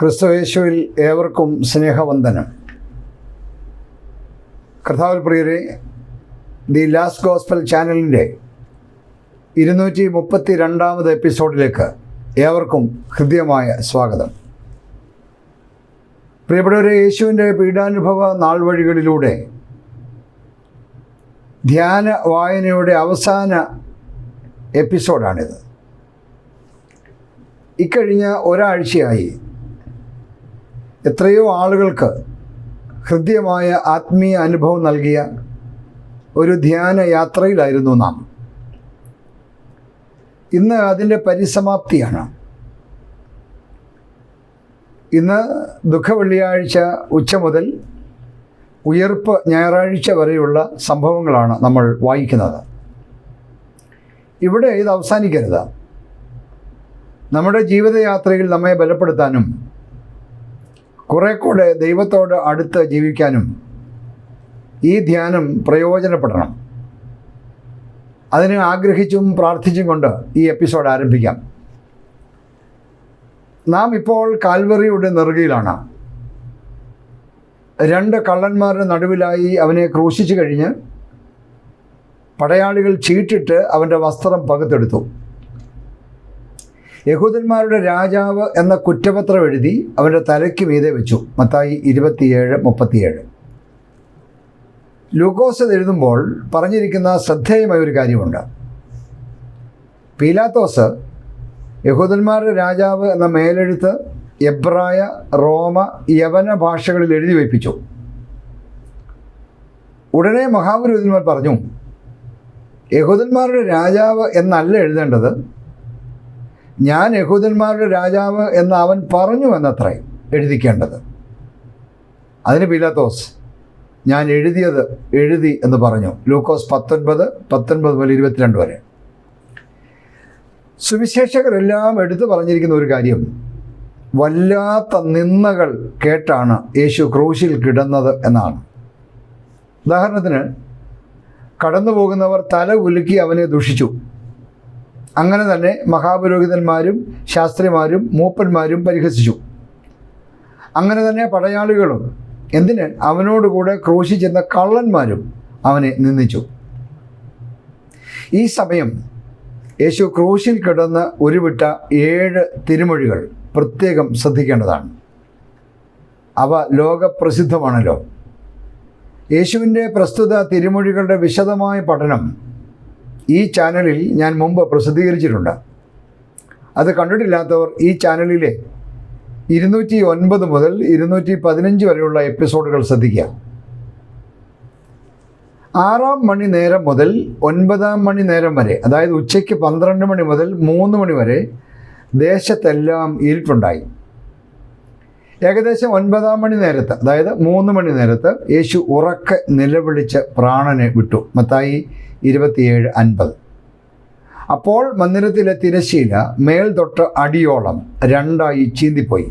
ക്രിസ്തുയേശുവിൽ ഏവർക്കും സ്നേഹവന്ദനം. കർത്താവിൽ പ്രിയരെ, ദി ലാസ്റ്റ് ഗോസ്പൽ ചാനലിൻ്റെ 232 എപ്പിസോഡിലേക്ക് ഏവർക്കും ഹൃദ്യമായ സ്വാഗതം. പ്രിയപ്പെട്ടവരെ, യേശുവിൻ്റെ പീഡാനുഭവ നാൾവഴികളിലൂടെ ധ്യാന വായനയുടെ അവസാന എപ്പിസോഡാണിത്. ഇക്കഴിഞ്ഞ ഒരാഴ്ചയായി എത്രയോ ആളുകൾക്ക് ഹൃദ്യമായ ആത്മീയ അനുഭവം നൽകിയ ഒരു ധ്യാന യാത്രയിലായിരുന്നു നാം. ഇന്ന് അതിൻ്റെ പരിസമാപ്തിയാണ്. ഇന്ന് ദുഃഖവെള്ളിയാഴ്ച ഉച്ച മുതൽ ഉയർപ്പ് ഞായറാഴ്ച വരെയുള്ള സംഭവങ്ങളാണ് നമ്മൾ വായിക്കുന്നത്. ഇവിടെ ഇത് അവസാനിക്കരുത്. നമ്മുടെ ജീവിതയാത്രയിൽ നമ്മെ ബലപ്പെടുത്താനും കുറേ കൂടെ ദൈവത്തോട് അടുത്ത് ജീവിക്കാനും ഈ ധ്യാനം പ്രയോജനപ്പെടണം. അതിന് ആഗ്രഹിച്ചും പ്രാർത്ഥിച്ചും കൊണ്ട് ഈ എപ്പിസോഡ് ആരംഭിക്കാം. നാം ഇപ്പോൾ കാൽവറിയുടെ നെറുകയിലാണ്. 2 കള്ളന്മാരുടെ നടുവിലായി അവനെ ക്രൂശിച്ചു കഴിഞ്ഞ് പടയാളികൾ ചീട്ടിട്ട് അവൻ്റെ വസ്ത്രം പകുത്തെടുത്തു. യഹൂദന്മാരുടെ രാജാവ് എന്ന കുറ്റപത്രം എഴുതി അവൻ്റെ തലയ്ക്ക് മീതെ വെച്ചു. മത്തായി 27:37. ലൂക്കോസ് എഴുതുമ്പോൾ പറഞ്ഞിരിക്കുന്ന ശ്രദ്ധേയമായ ഒരു കാര്യമുണ്ട്. പീലാത്തോസ് യഹൂദന്മാരുടെ രാജാവ് എന്ന മേലെഴുത്ത് എബ്രായ, റോമ, യവന ഭാഷകളിൽ എഴുതി വയ്പ്പിച്ചു. ഉടനെ മഹാപുരോഹിതന്മാർ പറഞ്ഞു, യഹൂദന്മാരുടെ രാജാവ് എന്നല്ല എഴുതേണ്ടത്, ഞാൻ യഹൂദന്മാരുടെ രാജാവ് എന്ന് അവൻ പറഞ്ഞു എന്നത്രേ എഴുതിക്കേണ്ടത്. അതിന് പീലാത്തോസ്, ഞാൻ എഴുതിയത് എഴുതി എന്ന് പറഞ്ഞു. ലൂക്കോസ് 19 മുതൽ 22 വരെ. സുവിശേഷകരെല്ലാം എടുത്തു പറഞ്ഞിരിക്കുന്ന ഒരു കാര്യം, വല്ലാത്ത നിന്ദകൾ കേട്ടാണ് യേശു ക്രൂശിൽ കിടന്നത് എന്നാണ്. ഉദാഹരണത്തിന്, കടന്നു പോകുന്നവർ തല കുലുക്കി അവനെ ദുഷിച്ചു. അങ്ങനെ തന്നെ മഹാപുരോഹിതന്മാരും ശാസ്ത്രിമാരും മൂപ്പന്മാരും പരിഹസിച്ചു. അങ്ങനെ തന്നെ പടയാളികളും, എന്തിന് അവനോടുകൂടെ ക്രൂശിച്ചെന്ന കള്ളന്മാരും അവനെ നിന്ദിച്ചു. ഈ സമയം യേശു ക്രൂശിൽ കിടന്ന് ഉരുവിട്ട 7 തിരുമൊഴികൾ പ്രത്യേകം ശ്രദ്ധിക്കേണ്ടതാണ്. അവ ലോകപ്രസിദ്ധമാണല്ലോ. യേശുവിൻ്റെ പ്രസ്തുത തിരുമൊഴികളുടെ വിശദമായ പഠനം ഈ ചാനലിൽ ഞാൻ മുമ്പ് പ്രസിദ്ധീകരിച്ചിട്ടുണ്ട്. അത് കണ്ടിട്ടില്ലാത്തവർ ഈ ചാനലിലെ 209 മുതൽ 215 വരെയുള്ള എപ്പിസോഡുകൾ ശ്രദ്ധിക്കുക. 6 മണി നേരം മുതൽ 9 മണി നേരം വരെ, അതായത് ഉച്ചയ്ക്ക് 12 മണി മുതൽ 3 മണി വരെ ദേശത്തെല്ലാം ഇരുട്ടുണ്ടായി. ഏകദേശം 9 മണി നേരത്ത്, അതായത് 3 മണി നേരത്ത് യേശു ഉറക്കെ നിലവിളിച്ച് പ്രാണനെ വിട്ടു. മത്തായി 27:50. അപ്പോൾ മന്ദിരത്തിലെ തിരശ്ശീല മേൽ തൊട്ട് അടിയോളം 2ആയി ചീന്തിപ്പോയി.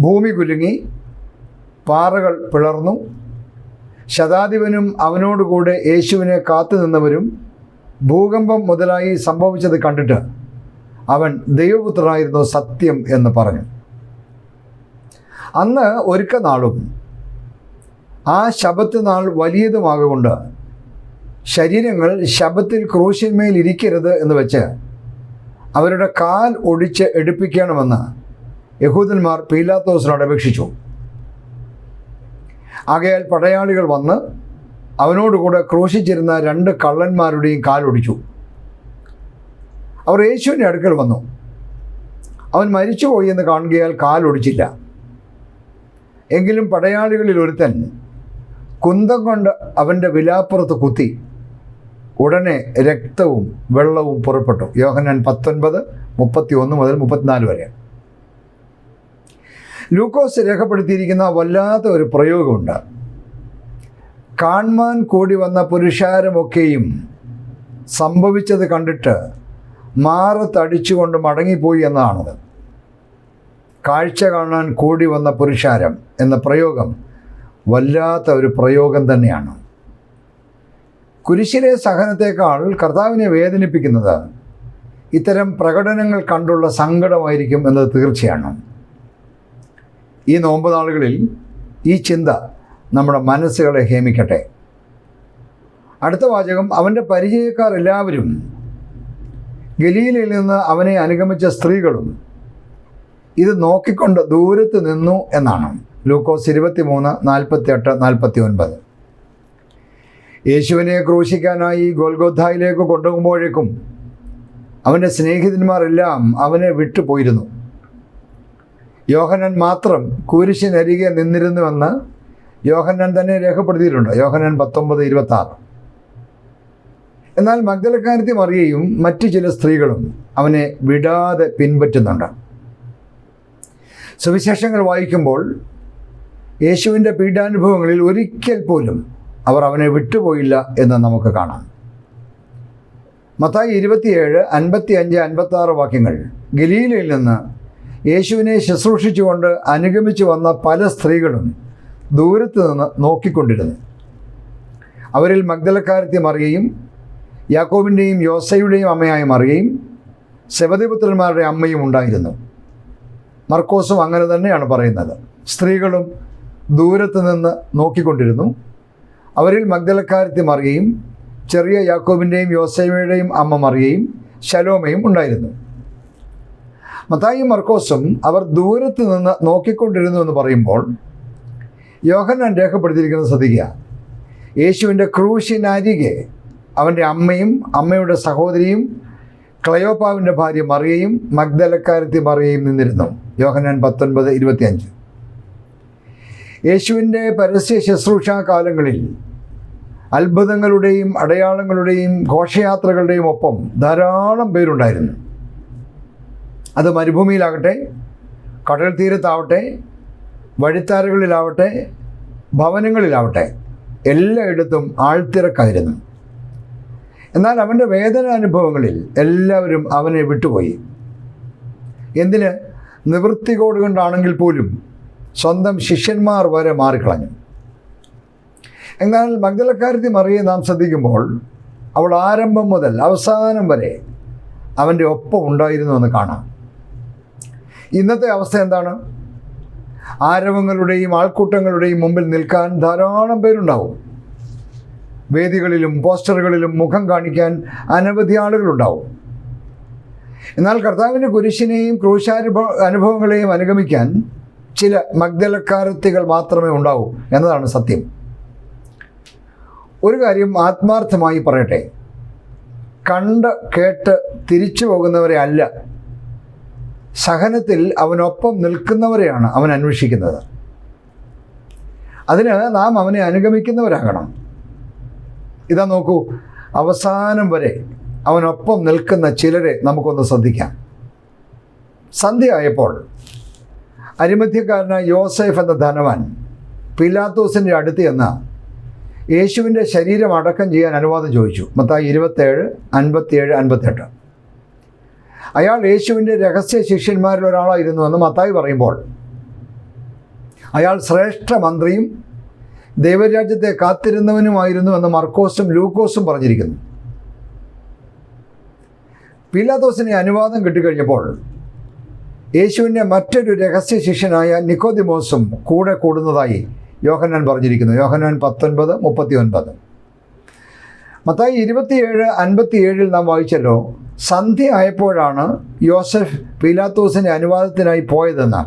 ഭൂമി കുലുങ്ങി, പാറകൾ പിളർന്നു. ശതാധിപനും അവനോടുകൂടെ യേശുവിനെ കാത്തു നിന്നവരും ഭൂകമ്പം മുതലായി സംഭവിച്ചത് കണ്ടിട്ട് അവൻ ദൈവപുത്രനായിരുന്നു സത്യം എന്ന് പറഞ്ഞു. അന്ന് ഒരുക്കനാളും ആ ശബത്ത് നാൾ വലിയതുമാകൊണ്ട് ശരീരങ്ങൾ ശബത്തിൽ ക്രൂശിന്മേൽ ഇരിക്കരുത് എന്ന് വെച്ച് അവരുടെ കാൽ ഒടിച്ച് എടുപ്പിക്കണമെന്ന് യഹൂദന്മാർ പീലാത്തോസിനോട് അപേക്ഷിച്ചു. ആകയാൽ പടയാളികൾ വന്ന് അവനോടുകൂടെ ക്രൂശിച്ചിരുന്ന 2 കള്ളന്മാരുടെയും കാലൊടിച്ചു. അവർ യേശുവിൻ്റെ അടുക്കൽ വന്നു. അവൻ മരിച്ചുപോയി എന്ന് കാണുകയാൽ കാലൊടിച്ചില്ല. എങ്കിലും പടയാളികളിൽ ഒരുത്തൻ കുന്തം കൊണ്ട് അവൻ്റെ വിലാപ്പുറത്ത് കുത്തി. ഉടനെ രക്തവും വെള്ളവും പുറപ്പെട്ടു. യോഹന്നാൻ 19:31 മുതൽ 34 വരെ. ലൂക്കോസ് രേഖപ്പെടുത്തിയിരിക്കുന്ന വല്ലാത്ത ഒരു പ്രയോഗമുണ്ട്. കാൺമാൻ കൂടി വന്ന പുരുഷാരമൊക്കെയും സംഭവിച്ചത് കണ്ടിട്ട് മാറത്തടിച്ചുകൊണ്ട് മടങ്ങിപ്പോയി എന്നതാണത്. കാഴ്ച കാണാൻ കൂടി വന്ന പുരുഷാരം എന്ന പ്രയോഗം വല്ലാത്ത ഒരു പ്രയോഗം തന്നെയാണ്. കുരിശിലെ സഹനത്തേക്കാൾ കർത്താവിനെ വേദനിപ്പിക്കുന്നത് ഇത്തരം പ്രകടനങ്ങൾ കണ്ടുള്ള സങ്കടമായിരിക്കും എന്നത് തീർച്ചയാണ്. ഈ നോമ്പ് നാളുകളിൽ ഈ ചിന്ത നമ്മുടെ മനസ്സുകളെ ഹേമിക്കട്ടെ. അടുത്ത വാചകം, അവൻ്റെ പരിചയക്കാർ എല്ലാവരും ഗലീലയിൽ നിന്ന് അവനെ അനുഗമിച്ച സ്ത്രീകളും ഇത് നോക്കിക്കൊണ്ട് ദൂരത്ത് നിന്നു എന്നാണ്. ലൂക്കോസ് 23:48-49. യേശുവിനെ ക്രൂശിക്കാനായി ഗോൽഗോഥായിലേക്ക് കൊണ്ടുപോകുമ്പോഴേക്കും അവൻ്റെ സ്നേഹിതന്മാരെല്ലാം അവനെ വിട്ടുപോയിരുന്നു. യോഹന്നാൻ മാത്രം കുരിശിനരികെ നിന്നിരുന്നുവെന്ന് യോഹന്നാൻ തന്നെ രേഖപ്പെടുത്തിയിട്ടുണ്ട്. യോഹന്നാൻ 19:26. എന്നാൽ മഗ്ദലക്കാരത്തി മറിയയും മറ്റു ചില സ്ത്രീകളും അവനെ വിടാതെ പിൻപറ്റുന്നുണ്ട്. സുവിശേഷങ്ങൾ വായിക്കുമ്പോൾ യേശുവിൻ്റെ പീഡാനുഭവങ്ങളിൽ ഒരിക്കൽ പോലും അവർ അവനെ വിട്ടുപോയില്ല എന്ന് നമുക്ക് കാണാം. മത്തായി 27:55-56 വാക്യങ്ങൾ ഗലീലയിൽ നിന്ന് യേശുവിനെ ശുശ്രൂഷിച്ചുകൊണ്ട് അനുഗമിച്ചു വന്ന പല സ്ത്രീകളും ദൂരത്ത് നിന്ന് നോക്കിക്കൊണ്ടിരുന്നു. അവരിൽ മഗ്ദലക്കാരത്തി മറിയയും യാക്കോബിൻ്റെയും യോസയുടെയും അമ്മയായ മറിയയും സെബെദീപുത്രന്മാരുടെ അമ്മയും ഉണ്ടായിരുന്നു. മർക്കോസും അങ്ങനെ തന്നെയാണ് പറയുന്നത്. സ്ത്രീകളും ദൂരത്ത് നിന്ന് നോക്കിക്കൊണ്ടിരുന്നു. അവരിൽ മഗ്ദലക്കാരത്തി മറിയയും ചെറിയ യാക്കോബിൻ്റെയും യോസയുടെയും അമ്മ മറിയയും ശലോമയും ഉണ്ടായിരുന്നു. മത്തായിയും മർക്കോസും അവർ ദൂരത്ത് നിന്ന് നോക്കിക്കൊണ്ടിരുന്നു എന്ന് പറയുമ്പോൾ യോഹന്നാൻ രേഖപ്പെടുത്തിയിരിക്കുന്നത് ശ്രദ്ധിക്കുക. യേശുവിൻ്റെ ക്രൂശിനരികെ അവൻ്റെ അമ്മയും അമ്മയുടെ സഹോദരിയും ക്ലയോപ്പാവിൻ്റെ ഭാര്യ മറിയയും മഗ്ദലക്കാരത്തി മറിയയും നിന്നിരുന്നു. യോഹന്നാൻ 19:25. യേശുവിൻ്റെ പരസ്യ ശുശ്രൂഷാ കാലങ്ങളിൽ അത്ഭുതങ്ങളുടെയും അടയാളങ്ങളുടെയും ഘോഷയാത്രകളുടെയും ഒപ്പം ധാരാളം പേരുണ്ടായിരുന്നു. അത് മരുഭൂമിയിലാകട്ടെ, കടൽ തീരത്താവട്ടെ, വഴിത്താരകളിലാവട്ടെ, ഭവനങ്ങളിലാവട്ടെ, എല്ലായിടത്തും ആൾത്തിരക്കായിരുന്നു. എന്നാൽ അവൻ്റെ വേദനാനുഭവങ്ങളിൽ എല്ലാവരും അവനെ വിട്ടുപോയി. എന്തിന്? നിവൃത്തികോട് കൊണ്ടാണെങ്കിൽ പോലും സ്വന്തം ശിഷ്യന്മാർ വരെ മാറിക്കളഞ്ഞു. എന്നാൽ മഗ്ദലക്കാരത്തി മറിയെ നാം ശ്രദ്ധിക്കുമ്പോൾ അവൾ ആരംഭം മുതൽ അവസാനം വരെ അവൻ്റെ ഒപ്പം ഉണ്ടായിരുന്നു എന്ന് കാണാം. ഇന്നത്തെ അവസ്ഥ എന്താണ്? ആരവങ്ങളുടെയും ആൾക്കൂട്ടങ്ങളുടെയും മുമ്പിൽ നിൽക്കാൻ ധാരാളം പേരുണ്ടാവും. വേദികളിലും പോസ്റ്ററുകളിലും മുഖം കാണിക്കാൻ അനവധി ആളുകളുണ്ടാവും. എന്നാൽ കർത്താവിൻ്റെ കുരിശിനെയും അനുഭവങ്ങളെയും അനുഗമിക്കാൻ ചില മഗ്ദലക്കാരത്തികൾ മാത്രമേ ഉണ്ടാവൂ എന്നതാണ് സത്യം. ഒരു കാര്യം ആത്മാർത്ഥമായി പറയട്ടെ, കണ്ട് കേട്ട് തിരിച്ചു പോകുന്നവരെ അല്ല, സഹനത്തിൽ അവനൊപ്പം നിൽക്കുന്നവരെയാണ് അവൻ അന്വേഷിക്കുന്നത്. അതിന് നാം അവനെ അനുഗമിക്കുന്നവരാകണം. ഇതാ നോക്കൂ, അവസാനം വരെ അവനൊപ്പം നിൽക്കുന്ന ചിലരെ നമുക്കൊന്ന് ശ്രദ്ധിക്കാം. സന്ധ്യയായപ്പോൾ അരിമത്യക്കാരനായ യോസേഫ് എന്ന ധനവാൻ പീലാത്തോസിൻ്റെ അടുത്ത് ചെന്ന് യേശുവിൻ്റെ ശരീരം അടക്കം ചെയ്യാൻ അനുവാദം ചോദിച്ചു. മത്തായി 27:57-58. അയാൾ യേശുവിൻ്റെ രഹസ്യ ശിഷ്യന്മാരിൽ ഒരാളായിരുന്നു എന്ന് മത്തായി പറയുമ്പോൾ അയാൾ ശ്രേഷ്ഠ മന്ത്രിയും ദൈവരാജ്യത്തെ കാത്തിരുന്നവനുമായിരുന്നു എന്ന് മർക്കോസും ലൂക്കോസും പറഞ്ഞിരിക്കുന്നു. പീലാത്തോസിന് അനുവാദം കിട്ടിക്കഴിഞ്ഞപ്പോൾ യേശുവിൻ്റെ മറ്റൊരു രഹസ്യ ശിഷ്യനായ നിക്കോദിമോസും കൂടെ കൂടുന്നതായി യോഹന്നാൻ പറഞ്ഞിരിക്കുന്നു. യോഹന്നാൻ 19:39. മത്തായി 27:57 നാം വായിച്ചല്ലോ, സന്ധ്യ ആയപ്പോഴാണ് യോസഫ് പീലാത്തോസിൻ്റെ അനുവാദത്തിനായി പോയതെന്ന്.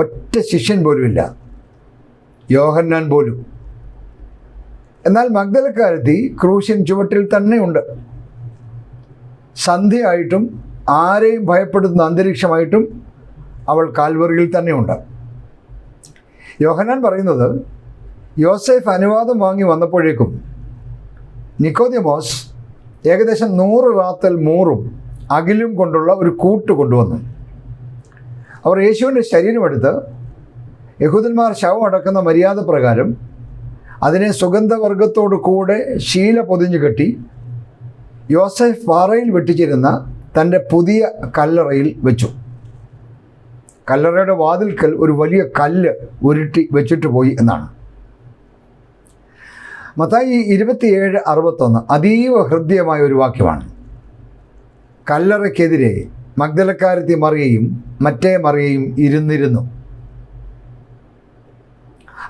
ഒറ്റ ശിഷ്യൻ പോലുമില്ല, യോഹന്നാൻ പോലും. എന്നാൽ മഗ്ദലക്കാരത്തി ക്രൂശിൻ ചുവട്ടിൽ തന്നെയുണ്ട്. സന്ധ്യയായിട്ടും ആരെയും ഭയപ്പെടുത്തുന്ന അന്തരീക്ഷമായിട്ടും അവൾ കാൽവറിയിൽ തന്നെയുണ്ട്. യോഹന്നാൻ പറയുന്നത്, യോസേഫ് അനുവാദം വാങ്ങി വന്നപ്പോഴേക്കും നിക്കോദിമോസ് ഏകദേശം 100 റാത്തൽ മൂറും അകിലും കൊണ്ടുള്ള ഒരു കൂട്ട് കൊണ്ടുവന്നു. അവർ യേശുവിൻ്റെ ശരീരമെടുത്ത് യഹൂദന്മാർ ശവം അടക്കുന്ന മര്യാദ പ്രകാരം അതിനെ സുഗന്ധവർഗത്തോടു കൂടെ ശീല പൊതിഞ്ഞു കെട്ടി യോസേഫ് പാറയിൽ വെട്ടിച്ചിരുന്ന തൻ്റെ പുതിയ കല്ലറയിൽ വെച്ചു. കല്ലറയുടെ വാതിൽക്കൽ ഒരു വലിയ കല്ല് ഉരുട്ടി വെച്ചിട്ട് പോയി എന്നാണ്. മത്തായി 27:61 അതീവ ഹൃദ്യമായ ഒരു വാക്യമാണ്. കല്ലറയ്ക്കെതിരെ മഗ്ദലക്കാരത്തി മറിയയും മറ്റേ മറിയയും ഇരുന്നിരുന്നു.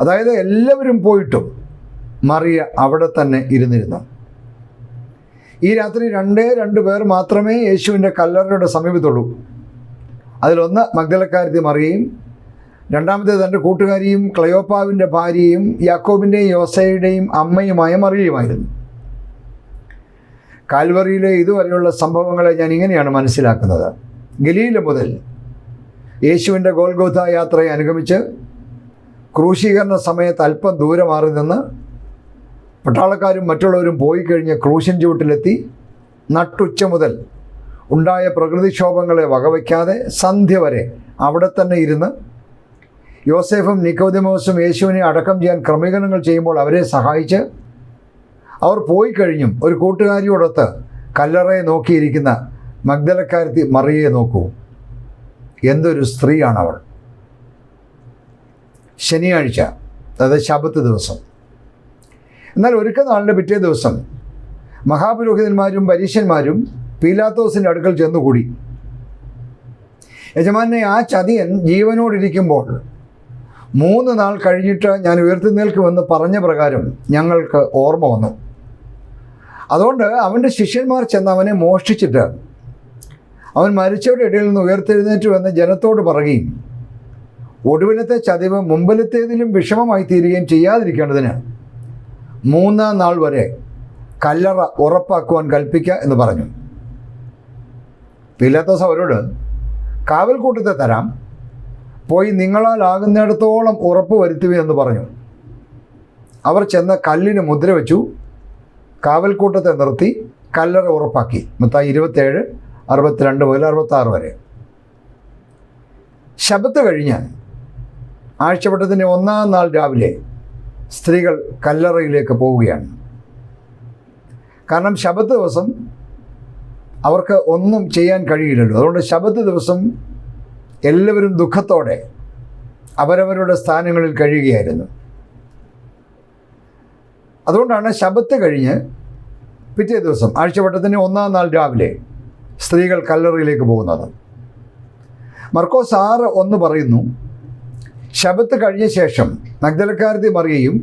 അതായത് എല്ലാവരും പോയിട്ടും മറിയ അവിടെ തന്നെ ഇരുന്നിരുന്നു. ഈ രാത്രി രണ്ട് പേർ മാത്രമേ യേശുവിൻ്റെ കല്ലറയുടെ സമീപത്തുള്ളൂ. അതിലൊന്ന് മഗ്ദലക്കാരത്തി മറിയയും, രണ്ടാമത്തെ തൻ്റെ കൂട്ടുകാരിയും ക്ലയോപ്പാവിൻ്റെ ഭാര്യയും യാക്കോബിൻ്റെയും യോസയുടെയും അമ്മയുമായ മറിയയുമായിരുന്നു. കാൽവറിയിലെ ഇതുവരെയുള്ള സംഭവങ്ങളെ ഞാൻ ഇങ്ങനെയാണ് മനസ്സിലാക്കുന്നത്. ഗലീല മുതൽ യേശുവിൻ്റെ ഗോൽഗോഥ യാത്രയെ അനുഗമിച്ച് ക്രൂശീകരണ സമയത്ത് അല്പം ദൂരെ മാറി നിന്ന് പട്ടാളക്കാരും മറ്റുള്ളവരും പോയി കഴിഞ്ഞ് ക്രൂശിൻ ചുവട്ടിലെത്തി നട്ടുച്ച മുതൽ ഉണ്ടായ പ്രകൃതിക്ഷോഭങ്ങളെ വകവയ്ക്കാതെ സന്ധ്യ വരെ അവിടെ തന്നെ ഇരുന്ന് യോസേഫും നിക്കോദെമോസും യേശുവിനെ അടക്കം ചെയ്യാൻ ക്രമീകരണങ്ങൾ ചെയ്യുമ്പോൾ അവരെ സഹായിച്ച് അവർ പോയി കഴിഞ്ഞും ഒരു കൂട്ടുകാരിയോടൊത്ത് കല്ലറയെ നോക്കിയിരിക്കുന്ന മഗ്ദലക്കാരത്തി മറിയയെ നോക്കൂ. എന്തൊരു സ്ത്രീയാണവൾ. ശനിയാഴ്ച, അതായത് ശബത്ത് ദിവസം. എന്നാൽ ഒരുക്ക നാളിൻ്റെ പിറ്റേ ദിവസം മഹാപുരോഹിതന്മാരും പരീശന്മാരും പീലാത്തോസിൻ്റെ അടുക്കൽ ചെന്നുകൂടി. യജമാനെ, ആ ചതിയൻ ജീവനോടിരിക്കുമ്പോൾ 3 നാൾ കഴിഞ്ഞിട്ട് ഞാൻ ഉയർത്തെഴുന്നേൽക്കുമെന്ന് പറഞ്ഞ പ്രകാരം ഞങ്ങൾക്ക് ഓർമ്മ വന്നു. അതുകൊണ്ട് അവൻ്റെ ശിഷ്യന്മാർ ചെന്ന് അവനെ മോഷ്ടിച്ചിട്ട് അവൻ മരിച്ചവരുടെ ഇടയിൽ നിന്ന് ഉയർത്തെഴുന്നേറ്റുവെന്ന് ജനത്തോട് പറയുകയും ഒടുവിലത്തെ ചതിവ് മുമ്പിലത്തേതിലും വിഷമമായി തീരുകയും ചെയ്യാതിരിക്കേണ്ടതിന് 3-ാം നാൾ വരെ കല്ലറ ഉറപ്പാക്കുവാൻ കൽപ്പിക്കുക എന്ന് പറഞ്ഞു. പീലാത്തോസ് അവരോട്, കാവൽക്കൂട്ടത്തെ തരാം, പോയി നിങ്ങളാൽ ആകുന്നിടത്തോളം ഉറപ്പ് വരുത്തുവി എന്ന് പറഞ്ഞു. അവർ ചെന്ന് കല്ലിന് മുദ്ര വെച്ചു, കാവൽക്കൂട്ടത്തെ നിർത്തി കല്ലറ ഉറപ്പാക്കി. മത്തായി 27:62 മുതൽ 66 വരെ. ശബത്ത് കഴിഞ്ഞ് ആഴ്ചവട്ടത്തിൻ്റെ 1-ാം നാൾ രാവിലെ സ്ത്രീകൾ കല്ലറയിലേക്ക് പോവുകയാണ്. കാരണം ശബത്ത് ദിവസം അവർക്ക് ഒന്നും ചെയ്യാൻ കഴിയില്ലല്ലോ. അതുകൊണ്ട് ശബത്ത് ദിവസം എല്ലാവരും ദുഃഖത്തോടെ അവരവരുടെ സ്ഥാനങ്ങളിൽ കഴിയുകയായിരുന്നു. അതുകൊണ്ടാണ് ശബത്ത് കഴിഞ്ഞ് പിറ്റേ ദിവസം ആഴ്ചവട്ടത്തിൻ്റെ 1-ാം നാൾ രാവിലെ സ്ത്രീകൾ കല്ലറയിലേക്ക് പോകുന്നത്. മർക്കോസ് 6:1 പറയുന്നു, ശബത്ത് കഴിഞ്ഞ ശേഷം മഗ്ദലക്കാരത്തി മറിയയും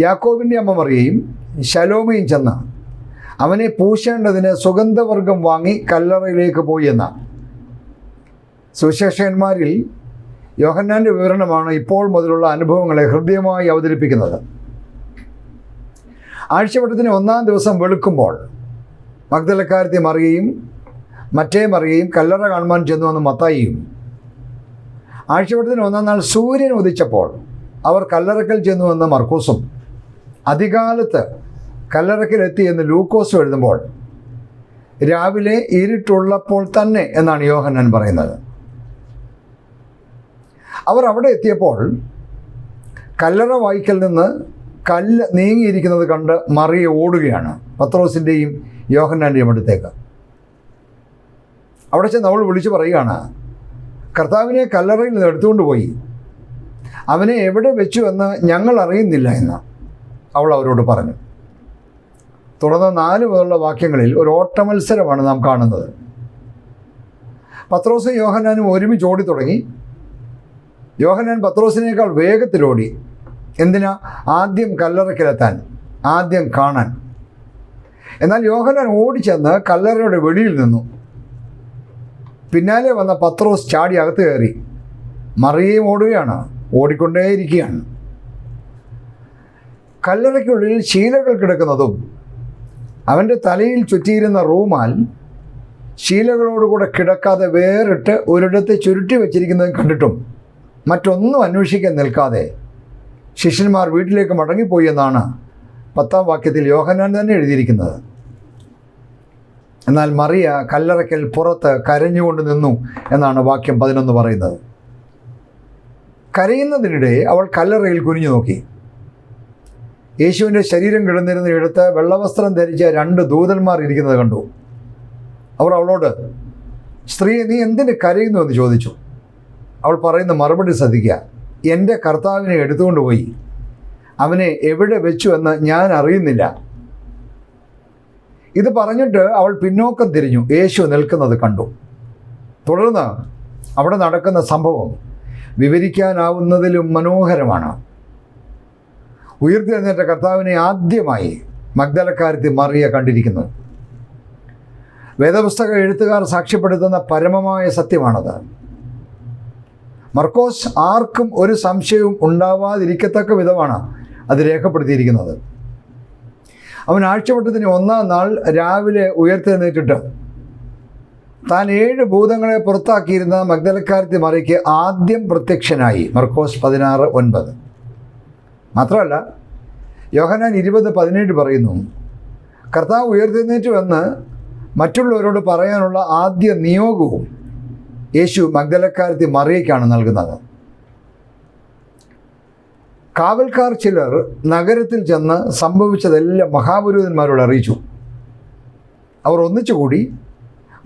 യാക്കോബിൻ്റെ അമ്മ മറിയയും ശലോമയും ചെന്ന് അവനെ പൂശേണ്ടതിന് സുഗന്ധവർഗം വാങ്ങി കല്ലറയിലേക്ക് പോയി എന്ന സുവിശേഷകന്മാരിൽ യോഹന്നാൻ്റെ വിവരണമാണ് ഇപ്പോൾ മുതലുള്ള അനുഭവങ്ങളെ ഹൃദ്യമായി അവതരിപ്പിക്കുന്നത്. ആഴ്ചവട്ടത്തിന് 1-ാം ദിവസം വെളുക്കുമ്പോൾ മഗ്ദലക്കാരത്തി മറിയയും മറ്റേ മറിയയും കല്ലറ കാണുവാൻ ചെന്നുവെന്ന് മത്തായിയും, ആഴ്ചവട്ടത്തിന് 1-ാം നാൾ സൂര്യൻ ഉദിച്ചപ്പോൾ അവർ കല്ലറക്കൽ ചെന്നുവെന്ന് മർക്കോസും, അധികാലത്ത് കല്ലറക്കലെത്തി എന്ന് ലൂക്കോസും എഴുതുമ്പോൾ രാവിലെ ഇരുട്ടുള്ളപ്പോൾ തന്നെ എന്നാണ് യോഹന്നാൻ പറയുന്നത്. അവർ അവിടെ എത്തിയപ്പോൾ കല്ലറ വായ്ക്കൽ നിന്ന് കല്ല് നീങ്ങിയിരിക്കുന്നത് കണ്ട് മറിയ ഓടുകയാണ് പത്രോസിൻ്റെയും യോഹന്നാൻ്റെയും അടുത്തേക്ക്. അവിടെ ചെന്ന് അവൾ വിളിച്ചു പറയുകയാണ്, കർത്താവിനെ കല്ലറയിൽ നിന്ന് എടുത്തുകൊണ്ട് പോയി, അവനെ എവിടെ വെച്ചു എന്ന് ഞങ്ങൾ അറിയുന്നില്ല എന്ന് അവൾ അവരോട് പറഞ്ഞു. തുടർന്ന് 4 മുതലുള്ള വാക്യങ്ങളിൽ ഒരു ഓട്ടമത്സരമാണ് നാം കാണുന്നത്. പത്രോസും യോഹന്നാനും ഒരുമിച്ച് ഓടി തുടങ്ങി. യോഹന്നാൻ പത്രോസിനേക്കാൾ വേഗത്തിലോടി. എന്തിനാ? ആദ്യം കല്ലറയ്ക്കലെത്താൻ, ആദ്യം കാണാൻ. എന്നാൽ യോഹന്നാൻ ഓടിച്ചെന്ന് കല്ലറയുടെ വെളിയിൽ നിന്നു. പിന്നാലെ വന്ന പത്രോസ് ചാടി അകത്ത് കയറി. മറിയയും ഓടുകയാണ്, ഓടിക്കൊണ്ടേയിരിക്കുകയാണ്. കല്ലറയ്ക്കുള്ളിൽ ശീലകൾ കിടക്കുന്നതും അവൻ്റെ തലയിൽ ചുറ്റിയിരുന്ന റൂമാൽ ശീലകളോടുകൂടെ കിടക്കാതെ വേറിട്ട് ഒരിടത്ത് ചുരുട്ടി വച്ചിരിക്കുന്നതും കണ്ടിട്ടും മറ്റൊന്നും അന്വേഷിക്കാൻ നിൽക്കാതെ ശിഷ്യന്മാർ വീട്ടിലേക്ക് മടങ്ങിപ്പോയി എന്നാണ് 10-ാം വാക്യത്തിൽ യോഹന്നാൻ തന്നെ എഴുതിയിരിക്കുന്നത്. എന്നാൽ മറിയ കല്ലറയ്ക്കൽ പുറത്ത് കരഞ്ഞുകൊണ്ട് നിന്നു എന്നാണ് വാക്യം 11 പറയുന്നത്. കരയുന്നതിനിടെ അവൾ കല്ലറയിൽ കുനിഞ്ഞു നോക്കി. യേശുവിൻ്റെ ശരീരം കിടന്നിരുന്ന ഇടത്ത് വെള്ളവസ്ത്രം ധരിച്ച 2 ദൂതന്മാർ ഇരിക്കുന്നത് കണ്ടു. അവർ അവളോട്, സ്ത്രീയെ, നീ എന്തിന് കരയുന്നു എന്ന് ചോദിച്ചു. അവൾ പറയുന്ന മറുപടി ശ്രദ്ധിക്കുക, എൻ്റെ കർത്താവിനെ എടുത്തുകൊണ്ട് പോയി, അവനെ എവിടെ വെച്ചു എന്ന് ഞാൻ അറിയുന്നില്ല. ഇത് പറഞ്ഞിട്ട് അവൾ പിന്നോക്കം തിരിഞ്ഞു യേശു നിൽക്കുന്നത് കണ്ടു. തുടർന്ന് അവിടെ നടക്കുന്ന സംഭവം വിവരിക്കാനാവുന്നതിലും മനോഹരമാണ്. ഉയർത്തെഴുന്നേറ്റ കർത്താവിനെ ആദ്യമായി മഗ്ദലക്കാരത്തി മറിയ കണ്ടിരിക്കുന്നു. വേദപുസ്തക എഴുത്തുകാർ സാക്ഷ്യപ്പെടുത്തുന്ന പരമമായ സത്യമാണത്. മർക്കോസ് ആർക്കും ഒരു സംശയവും ഉണ്ടാവാതിരിക്കത്തക്ക വിധമാണ് അത് രേഖപ്പെടുത്തിയിരിക്കുന്നത്. അവൻ ആഴ്ചവട്ടത്തിന് 1-ാം നാൾ രാവിലെ ഉയർത്തെഴുന്നേറ്റിട്ട് താൻ 7 ഭൂതങ്ങളെ പുറത്താക്കിയിരുന്ന മഗ്ദലക്കാരത്തി മറിയയ്ക്ക് ആദ്യം പ്രത്യക്ഷനായി. മർക്കോസ് 16:9. മാത്രമല്ല, യോഹന്നാൻ 20:17 പറയുന്നു, കർത്താവ് ഉയർത്തെഴുന്നേറ്റുവെന്ന് മറ്റുള്ളവരോട് പറയാനുള്ള ആദ്യ നിയോഗവും യേശു മഗ്ദലക്കാരത്തി മറിയയ്ക്കാണ് നൽകുന്നത്. കാവൽക്കാർ ചിലർ നഗരത്തിൽ ചെന്ന് സംഭവിച്ചതെല്ലാം മഹാപുരോഹിതന്മാരോട് അറിയിച്ചു. അവർ ഒന്നിച്ചുകൂടി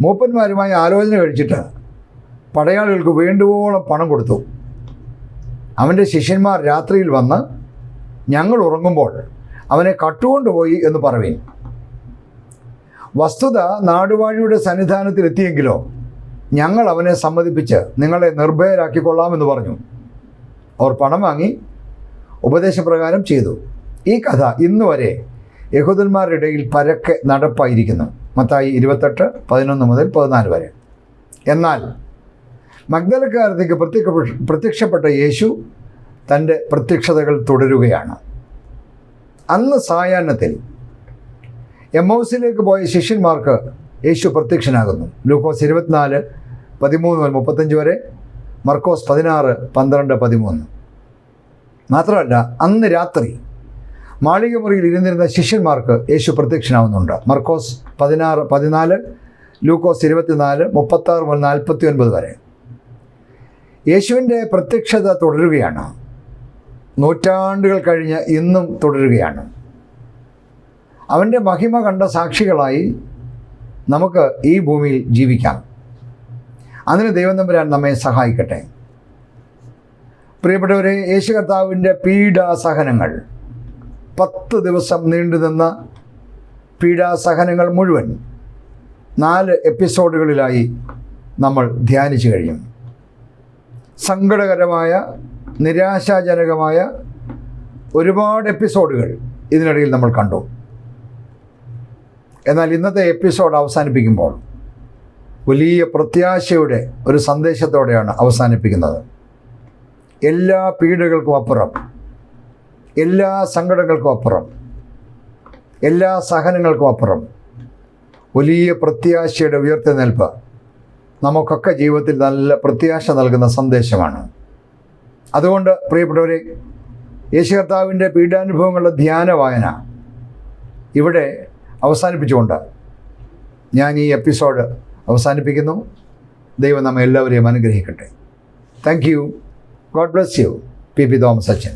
മൂപ്പന്മാരുമായി ആലോചന കഴിച്ചിട്ട് പടയാളികൾക്ക് വേണ്ടുവോളം പണം കൊടുത്തു. അവൻ്റെ ശിഷ്യന്മാർ രാത്രിയിൽ വന്ന്, ഞങ്ങൾ ഉറങ്ങുമ്പോൾ അവനെ കട്ടുകൊണ്ടുപോയി എന്ന് പറവീൻ. വസ്തുത നാടുവാഴിയുടെ സന്നിധാനത്തിലെത്തിയെങ്കിലോ ഞങ്ങൾ അവനെ സമ്മതിപ്പിച്ച് നിങ്ങളെ നിർഭയരാക്കിക്കൊള്ളാമെന്ന് പറഞ്ഞു. അവർ പണം വാങ്ങി ഉപദേശപ്രകാരം ചെയ്തു. ഈ കഥ ഇന്നുവരെ യഹൂദന്മാരുടെ ഇടയിൽ പരക്കെ നടപ്പായിരിക്കുന്നു. മത്തായി 28:11-14 വരെ. എന്നാൽ മഗ്ദലക്കാരത്തിക്ക് പ്രത്യക്ഷപ്പെട്ട യേശു തൻ്റെ പ്രത്യക്ഷതകൾ തുടരുകയാണ്. അന്ന് സായാഹ്നത്തിൽ എമ്മൗസിലേക്ക് പോയ ശിഷ്യന്മാർക്ക് യേശു പ്രത്യക്ഷനാകുന്നു. ലൂക്കോസ് 24:13-35 വരെ, മർക്കോസ് 16:12-13. മാത്രമല്ല, അന്ന് രാത്രി മാളികമുറിയിൽ ഇരുന്നിരുന്ന ശിഷ്യന്മാർക്ക് യേശു പ്രത്യക്ഷനാവുന്നുണ്ട്. മർക്കോസ് 16:14, ലൂക്കോസ് 24:36-49 വരെ. യേശുവിൻ്റെ പ്രത്യക്ഷത തുടരുകയാണ്. നൂറ്റാണ്ടുകൾ കഴിഞ്ഞ് ഇന്നും തുടരുകയാണ്. അവൻ്റെ മഹിമ കണ്ട സാക്ഷികളായി നമുക്ക് ഈ ഭൂമിയിൽ ജീവിക്കാം. അതിന് ദൈവം തമ്പുരാൻ നമ്മെ സഹായിക്കട്ടെ. പ്രിയപ്പെട്ടവരെ, യേശു കർത്താവിൻ്റെ പീഡാസഹനങ്ങൾ, 10 ദിവസം നീണ്ടുനിന്ന പീഡാസഹനങ്ങൾ മുഴുവൻ 4 എപ്പിസോഡുകളിലായി നമ്മൾ ധ്യാനിച്ചു കഴിഞ്ഞു. സങ്കടകരമായ, നിരാശാജനകമായ ഒരുപാട് എപ്പിസോഡുകൾ ഇതിനിടയിൽ നമ്മൾ കണ്ടു. എന്നാൽ ഇന്നത്തെ എപ്പിസോഡ് അവസാനിപ്പിക്കുമ്പോൾ വലിയ പ്രത്യാശയുടെ ഒരു സന്ദേശത്തോടെയാണ് അവസാനിപ്പിക്കുന്നത്. എല്ലാ പീഡകൾക്കും അപ്പുറം, എല്ലാ സങ്കടങ്ങൾക്കും അപ്പുറം, എല്ലാ സഹനങ്ങൾക്കും അപ്പുറം വലിയ പ്രത്യാശയുടെ ഉയർത്തെഴുന്നേൽപ്പ് നമുക്കൊക്കെ ജീവിതത്തിൽ നല്ല പ്രത്യാശ നൽകുന്ന സന്ദേശമാണ്. അതുകൊണ്ട് പ്രിയപ്പെട്ടവരെ, യേശു കർത്താവിൻ്റെ പീഡാനുഭവങ്ങളുടെ ധ്യാന വായന ഇവിടെ അവസാനിപ്പിച്ചുകൊണ്ട് ഞാൻ ഈ എപ്പിസോഡ് അവസാനിപ്പിക്കുന്നു. ദൈവം നമ്മെ എല്ലാവരെയും അനുഗ്രഹിക്കട്ടെ. Thank you. God bless you. P Thomas അച്ഛൻ.